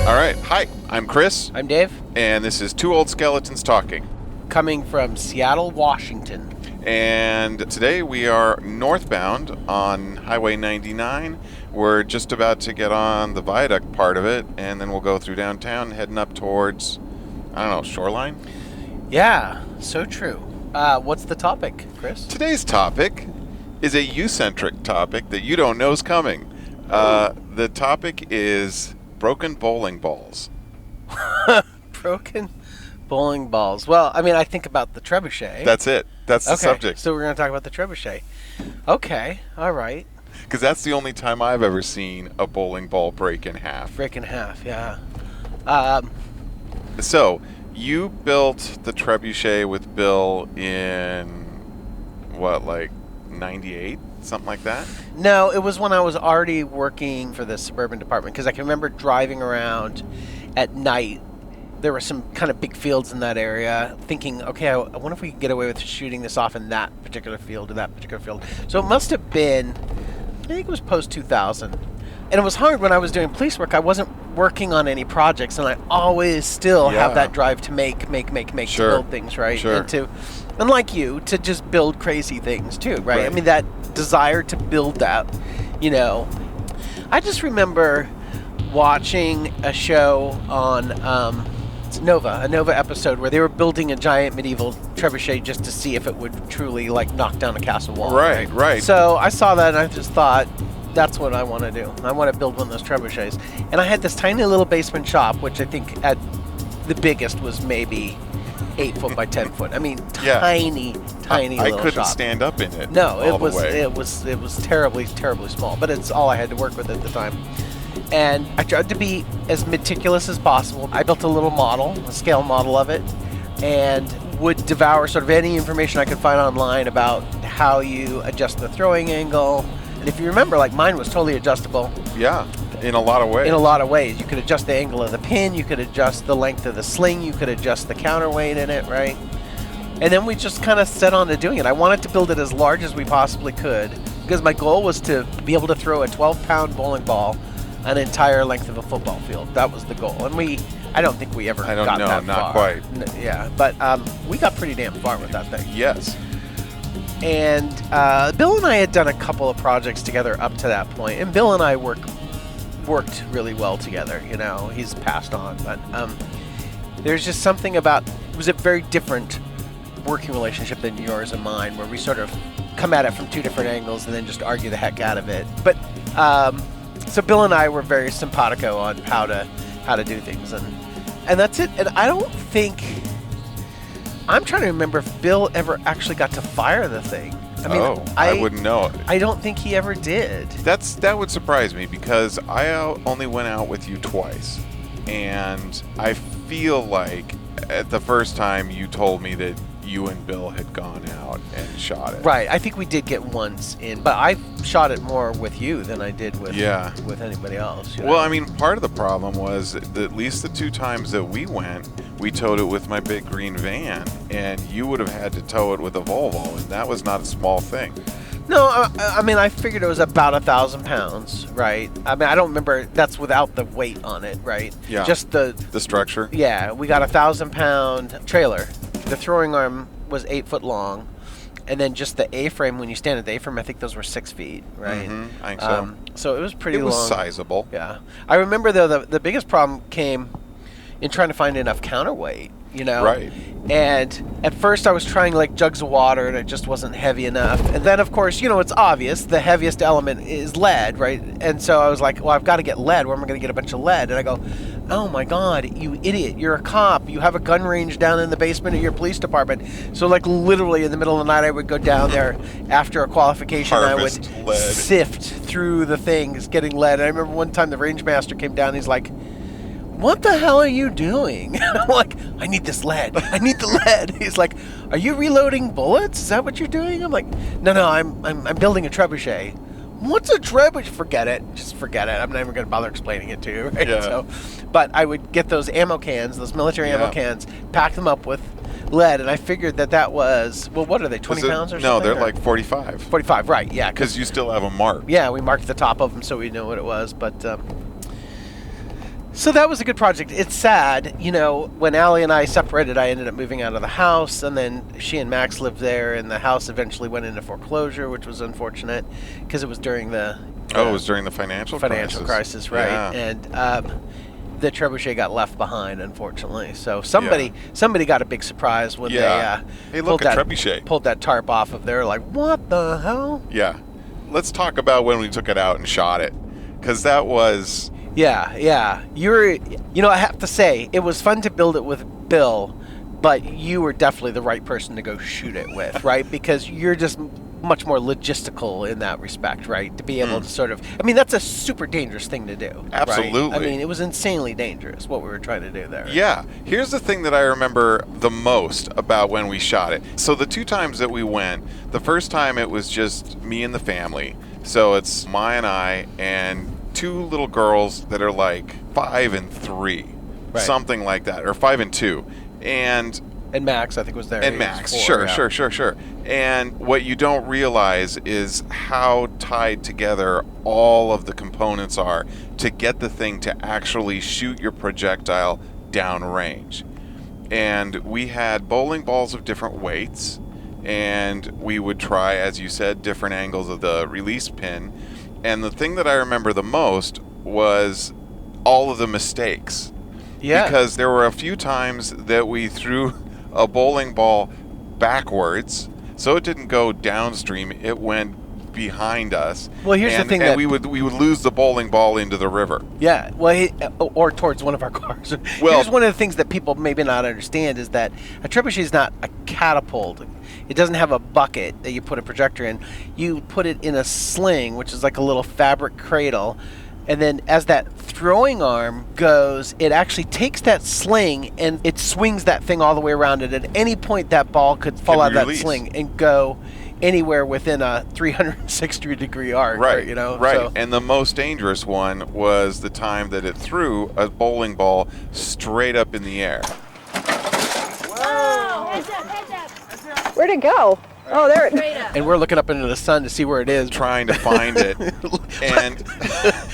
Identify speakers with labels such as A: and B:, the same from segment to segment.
A: All right. Hi, I'm Chris.
B: I'm Dave.
A: And this is Two Old Skeletons Talking.
B: Coming from Seattle, Washington.
A: And today we are northbound on Highway 99. We're just about to get on the viaduct part of it, and then we'll go through downtown, heading up towards, I don't know, Shoreline?
B: Yeah, so true. What's the topic, Chris?
A: Today's topic is a you-centric topic that you don't know is coming. The topic is broken bowling balls.
B: Broken bowling balls. Well, I mean, I think about the trebuchet.
A: That's it. That's the subject.
B: So we're going to talk about the trebuchet. Okay, all right.
A: Because that's the only time I've ever seen a bowling ball break in half.
B: Break in half, yeah.
A: So, you built the trebuchet with Bill in, what, like 98? Something like that?
B: No, it was when I was already working for the suburban department, because I can remember driving around at night. There were some kind of big fields in that area, thinking, okay, I wonder if we could get away with shooting this off in that particular field or that particular field. So it must have been, I think it was post-2000. And it was hard when I was doing police work. I wasn't working on any projects, and I always still have that drive to make, to build things, right?
A: Sure.
B: And like you, to just build crazy things too, right? I mean, that desire to build that, you know. I just remember watching a show on a Nova episode where they were building a giant medieval trebuchet just to see if it would truly like knock down a castle wall.
A: Right.
B: So I saw that and I just thought, that's what I want to do. I want to build one of those trebuchets. And I had this tiny little basement shop, which I think at the biggest was maybe 8 foot by 10 foot. I mean, tiny little shop.
A: I couldn't stand up in it.
B: No, it was terribly small. But it's all I had to work with at the time. And I tried to be as meticulous as possible. I built a little model, a scale model of it, and would devour sort of any information I could find online about how you adjust the throwing angle. And if you remember, like, mine was totally adjustable.
A: Yeah, in a lot of ways.
B: In a lot of ways. You could adjust the angle of the pin, you could adjust the length of the sling, you could adjust the counterweight in it, right? And then we just kind of set on to doing it. I wanted to build it as large as we possibly could, because my goal was to be able to throw a 12-pound bowling ball an entire length of a football field. That was the goal. And I don't think we ever got that far. I don't know,
A: not quite.
B: Yeah, but we got pretty damn far with that thing.
A: Yes.
B: And Bill and I had done a couple of projects together up to that point, and Bill and I worked really well together. You know, he's passed on, but there's just something about, it was a very different working relationship than yours and mine, where we sort of come at it from two different angles and then just argue the heck out of it. But so Bill and I were very simpatico on how to do things, and that's it. And I don't think, I'm trying to remember if Bill ever actually got to fire the thing. I mean,
A: I wouldn't know.
B: I don't think he ever did.
A: That would surprise me, because I only went out with you twice, and I feel like at the first time you told me that you and Bill had gone out and shot it.
B: Right. I think we did get once in, but I shot it more with you than I did with anybody else. You know?
A: Well, I mean, part of the problem was that at least the 2 times that we went, we towed it with my big green van, and you would have had to tow it with a Volvo, and that was not a small thing.
B: No, I mean, I figured it was about 1,000 pounds, right? I mean, I don't remember. That's without the weight on it, right?
A: Yeah.
B: Just the
A: structure.
B: Yeah, we got 1,000-pound trailer. The throwing arm was 8 foot long, and then just the A-frame. When you stand at the A-frame, I think those were 6 feet, right?
A: Mm-hmm, I think so.
B: So it was pretty long.
A: It was sizable.
B: Yeah, I remember though the biggest problem came in trying to find enough counterweight. You know,
A: right?
B: And at first I was trying like jugs of water, and it just wasn't heavy enough. And then of course, you know, it's obvious the heaviest element is lead, right? And so I was like, well, I've got to get lead. Where am I going to get a bunch of lead? And I go, oh my God, you idiot! You're a cop. You have a gun range down in the basement of your police department. So like literally in the middle of the night, I would go down there after a qualification.
A: Harvest
B: I would
A: lead.
B: sift through the things, getting lead. And I remember one time the range master came down. He's like, what the hell are you doing? I'm like, I need this lead. I need the lead. He's like, are you reloading bullets? Is that what you're doing? I'm like, no, I'm building a trebuchet. What's a trebuchet? Forget it. Just forget it. I'm not even going to bother explaining it to you. Right?
A: Yeah.
B: So, but I would get those ammo cans, those military ammo cans, pack them up with lead, and I figured that was, well, what are they, 20 pounds or something?
A: No, they're like 45.
B: 45, right, yeah.
A: Because you still have them marked.
B: Yeah, we marked the top of them so we know what it was, but So that was a good project. It's sad, when Allie and I separated, I ended up moving out of the house, and then she and Max lived there, and the house eventually went into foreclosure, which was unfortunate because it was during the
A: it was during the financial
B: crisis, right?
A: Yeah.
B: And the trebuchet got left behind, unfortunately. So somebody got a big surprise when
A: hey, look, a trebuchet.
B: Pulled that tarp off of there, like, what the hell?
A: Yeah. Let's talk about when we took it out and shot it, because that was...
B: Yeah. I have to say, it was fun to build it with Bill, but you were definitely the right person to go shoot it with, right? Because you're just much more logistical in that respect, right? To be able to sort of... I mean, that's a super dangerous thing to do.
A: Absolutely.
B: Right? I mean, it was insanely dangerous, what we were trying to do there.
A: Yeah. Here's the thing that I remember the most about when we shot it. So the 2 times that we went, the first time it was just me and the family. So it's Maya and I and 2 little girls that are like 5 and 3, something like that, or 5 and 2, and
B: Max, I think, was there.
A: And Max, sure. And what you don't realize is how tied together all of the components are to get the thing to actually shoot your projectile downrange. And we had bowling balls of different weights, and we would try, as you said, different angles of the release pin. And the thing that I remember the most was all of the mistakes.
B: Yeah.
A: Because there were a few times that we threw a bowling ball backwards, so it didn't go downstream, it went behind us.
B: Well, here's the thing,
A: and
B: that
A: we would lose the bowling ball into the river.
B: Yeah, well, or towards one of our cars.
A: Well,
B: here's one of the things that people maybe not understand is that a trebuchet is not a catapult. It doesn't have a bucket that you put a projector in. You put it in a sling, which is like a little fabric cradle, and then as that throwing arm goes, it actually takes that sling and it swings that thing all the way around, and at any point that ball could fall out of that sling and go anywhere within a 360-degree arc.
A: Right.
B: So.
A: And the most dangerous one was the time that it threw a bowling ball straight up in the air.
C: Whoa! Heads up.
D: Where'd it go? Oh, there it is.
B: And we're looking up into the sun to see where it is.
A: Trying to find it. And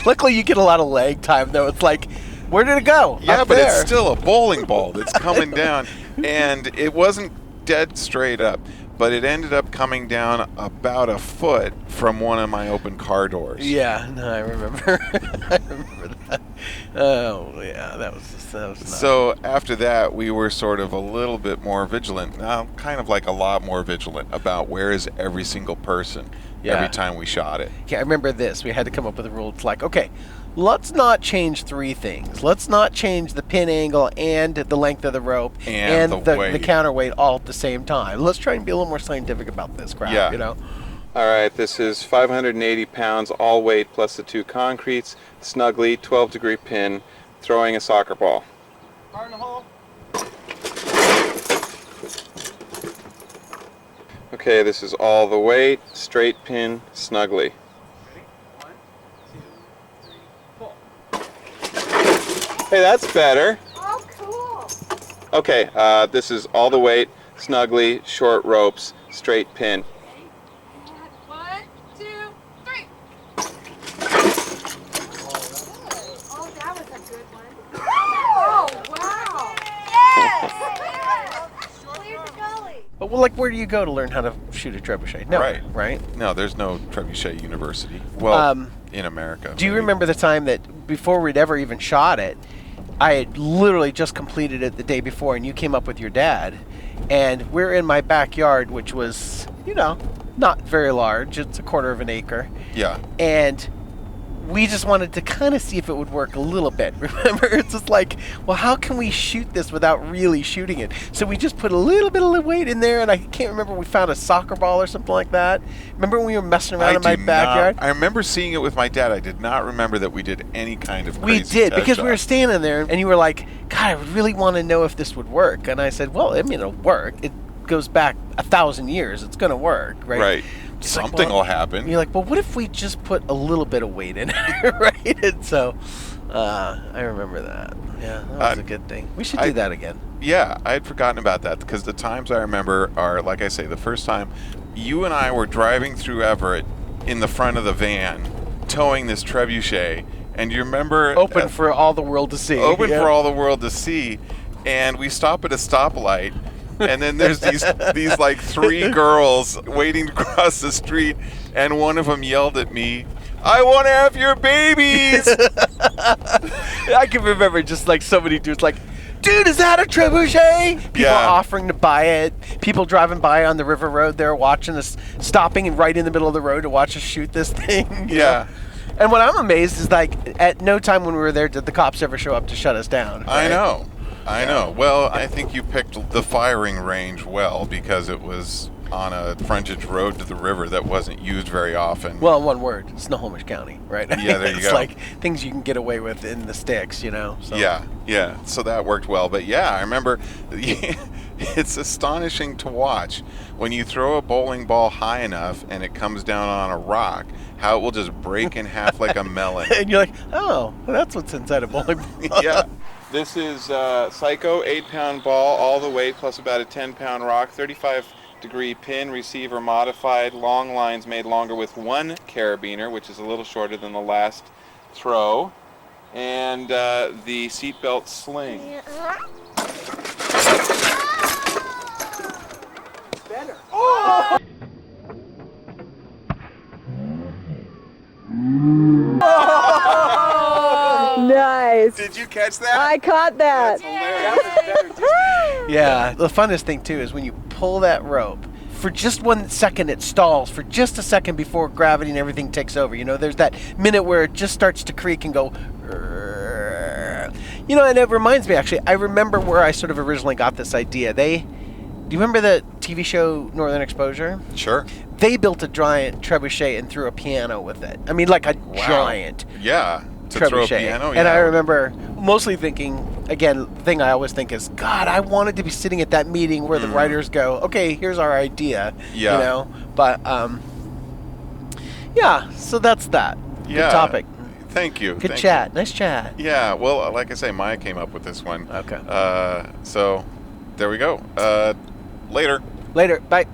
B: luckily you get a lot of lag time, though. It's like, where did it go?
A: Yeah,
B: Up
A: but
B: there.
A: it's still a bowling ball that's coming down. And it wasn't dead straight up, but it ended up coming down about a foot from one of my open car doors.
B: Yeah, no, I remember. I remember that. Oh, yeah, that was nuts.
A: So after that, we were sort of a little bit more vigilant. Now, kind of like a lot more vigilant about where is every single person every time we shot it.
B: Yeah, I remember this. We had to come up with a rule. It's like, okay, let's not change 3 things. Let's not change the pin angle and the length of the rope
A: and
B: the counterweight all at the same time. Let's try and be a little more scientific about this crap,
E: All right, this is 580 pounds all weight plus the 2 concretes, snugly 12-degree pin, throwing a soccer ball.
B: Fire in the hole.
E: Okay, this is all the weight, straight pin, snugly.
B: Ready? 1, 2, 3, pull.
E: Hey, that's better.
C: Oh, cool.
E: Okay, this is all the weight, snugly, short ropes, straight pin.
C: 1, 2, 3. Oh, that was a good one. Oh, wow. Yes! Clear the gully.
B: But where do you go to learn how to shoot a trebuchet? No, right?
A: No, there's no trebuchet university. Well, in America.
B: Do you remember the time that before we'd ever even shot it, I had literally just completed it the day before, and you came up with your dad, and we're in my backyard, which was, not very large. It's a 1/4 of an acre.
A: Yeah.
B: And we just wanted to kind of see if it would work a little bit. Remember, it's just like, well, how can we shoot this without really shooting it? So we just put a little bit of weight in there, and I can't remember, we found a soccer ball or something like that. Remember when we were messing around in my backyard?
A: I remember seeing it with my dad. I did not remember that we did any kind of
B: We
A: crazy
B: did,
A: test
B: because
A: shot.
B: we were standing there, and you were like, God, I would really want to know if this would work. And I said, well, I mean, it'll work. It goes back 1,000 years. It's going to work, right?
A: Right.
B: It's
A: Something will happen.
B: And you're like, well, what if we just put a little bit of weight in it, right? And so I remember that. Yeah, that was a good thing. We should do that again.
A: Yeah, I had forgotten about that, because the times I remember are, like I say, the first time you and I were driving through Everett in the front of the van, towing this trebuchet, And you remember...
B: Open for all the world to see.
A: Open
B: Yeah.
A: for all the world to see. And we stop at a stoplight. And then there's these like 3 girls waiting to cross the street. And one of them yelled at me, "I want to have your babies!"
B: I can remember just like so many dudes like, "Dude, is that a trebuchet?" People
A: Yeah.
B: offering to buy it. People driving by on the river road there watching us, stopping and right in the middle of the road to watch us shoot this thing. you
A: Yeah.
B: know? And what I'm amazed is like at no time when we were there did the cops ever show up to shut us down.
A: I
B: right?
A: know. I know. Well, I think you picked the firing range well because it was on a frontage road to the river that wasn't used very often.
B: Well, one word, Snohomish County, right?
A: Yeah, there you
B: it's
A: go.
B: like things you can get away with in the sticks, you know? So.
A: Yeah. So that worked well. But yeah, I remember it's astonishing to watch when you throw a bowling ball high enough and it comes down on a rock, how it will just break in half like a melon.
B: And you're like, oh, that's what's inside a bowling ball.
A: Yeah.
E: This is Psycho 8-pound ball, all the weight plus about a 10-pound rock, 35-degree pin, receiver modified, long lines made longer with 1 carabiner, which is a little shorter than the last throw, and the seatbelt sling.
D: Nice.
A: Did you catch that?
D: I caught that.
B: Yeah, the funnest thing too is when you pull that rope. For just 1 second, it stalls for just a second before gravity and everything takes over. You know, there's that minute where it just starts to creak and go. You know, and it reminds me actually. I remember where I sort of originally got this idea. Do you remember the TV show Northern Exposure?
A: Sure.
B: They built a giant trebuchet and threw a piano with it. I mean, like a giant
A: Yeah. To throw a
B: trebuchet.
A: piano.
B: And I
A: yeah.
B: remember mostly thinking, again, the thing I always think is, God, I wanted to be sitting at that meeting where the writers go, okay, here's our idea.
A: Yeah.
B: You know? But, yeah, so that's that.
A: Yeah.
B: Good topic.
A: Thank you.
B: Good
A: Thank
B: chat. Nice chat.
A: you. Yeah. Well, like I say, Maya came up with this one.
B: Okay.
A: So there we go. Later.
B: Later. Bye.